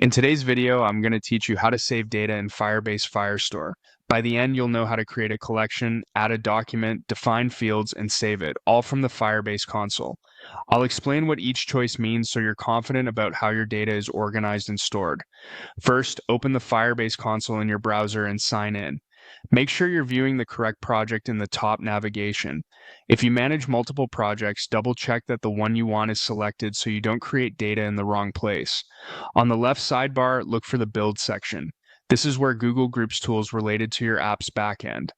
In today's video, I'm going to teach you how to save data in Firebase Firestore. By the end, you'll know how to create a collection, add a document, define fields, and save it, all from the Firebase console. I'll explain what each choice means so you're confident about how your data is organized and stored. First, open the Firebase console in your browser and sign in. Make sure you're viewing the correct project in the top navigation. If you manage multiple projects, double check that the one you want is selected so you don't create data in the wrong place. On the left sidebar, look for the Build section. This is where Google groups tools related to your app's backend.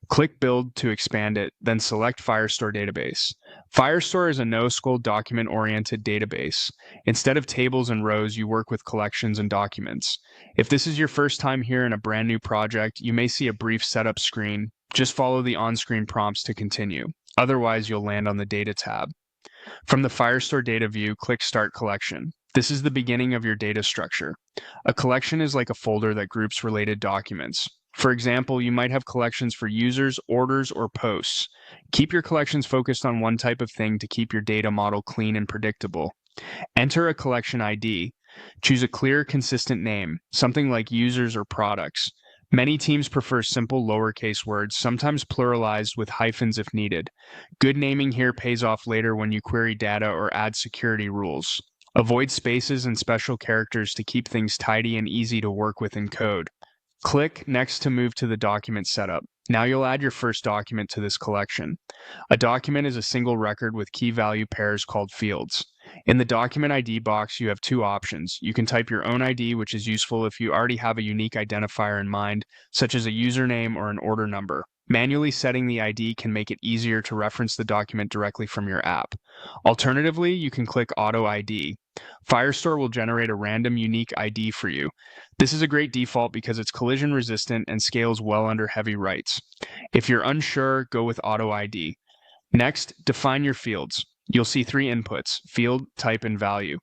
Click Build to expand it, then select Firestore Database. Firestore is a NoSQL document-oriented database. Instead of tables and rows, you work with collections and documents. If this is your first time here in a brand new project, you may see a brief setup screen. Just follow the on-screen prompts to continue. Otherwise, you'll land on the Data tab. From the Firestore data view, click Start Collection. This is the beginning of your data structure. A collection is like a folder that groups related documents. For example, you might have collections for users, orders, or posts. Keep your collections focused on one type of thing to keep your data model clean and predictable. Enter a collection ID. Choose a clear, consistent name, something like users or products. Many teams prefer simple lowercase words, sometimes pluralized with hyphens if needed. Good naming here pays off later when you query data or add security rules. Avoid spaces and special characters to keep things tidy and easy to work with in code. Click Next to move to the document setup. Now you'll add your first document to this collection. A document is a single record with key value pairs called fields. In the document ID box, you have two options. You can type your own ID, which is useful if you already have a unique identifier in mind, such as a username or an order number. Manually setting the ID can make it easier to reference the document directly from your app. Alternatively, you can click Auto ID. Firestore will generate a random unique ID for you. This is a great default because it's collision resistant and scales well under heavy writes. If you're unsure, go with Auto ID. Next, define your fields. You'll see three inputs: field, type, and value.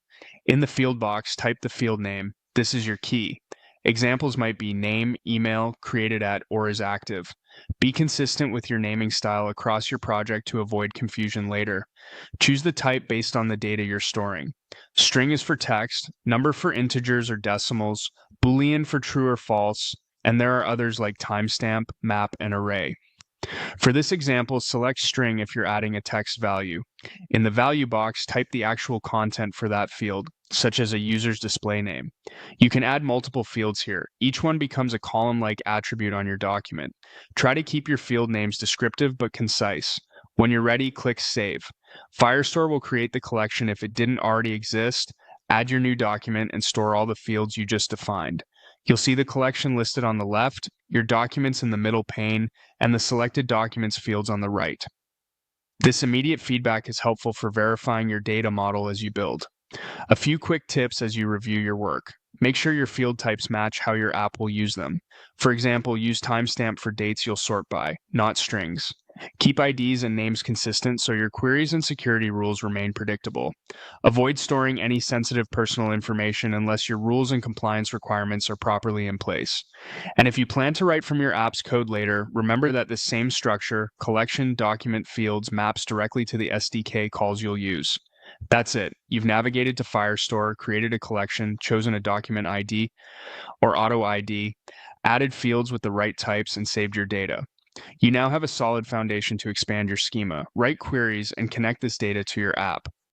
In the field box, type the field name. This is your key. Examples might be name, email, created at, or is active. Be consistent with your naming style across your project to avoid confusion later. Choose the type based on the data you're storing. String is for text, number for integers or decimals, Boolean for true or false, and there are others like timestamp, map, and array. For this example, select string if you're adding a text value. In the value box, type the actual content for that field, such as a user's display name. You can add multiple fields here. Each one becomes a column-like attribute on your document. Try to keep your field names descriptive but concise. When you're ready, click Save. Firestore will create the collection if it didn't already exist. Add your new document and store all the fields you just defined. You'll see the collection listed on the left, your documents in the middle pane, and the selected documents fields on the right. This immediate feedback is helpful for verifying your data model as you build. A few quick tips as you review your work. Make sure your field types match how your app will use them. For example, use timestamp for dates you'll sort by, not strings. Keep IDs and names consistent so your queries and security rules remain predictable. Avoid storing any sensitive personal information unless your rules and compliance requirements are properly in place. And if you plan to write from your app's code later, remember that the same structure, collection, document, fields, maps directly to the SDK calls you'll use. That's it. You've navigated to Firestore, created a collection, chosen a document ID or auto ID, added fields with the right types, and saved your data. You now have a solid foundation to expand your schema, write queries, and connect this data to your app.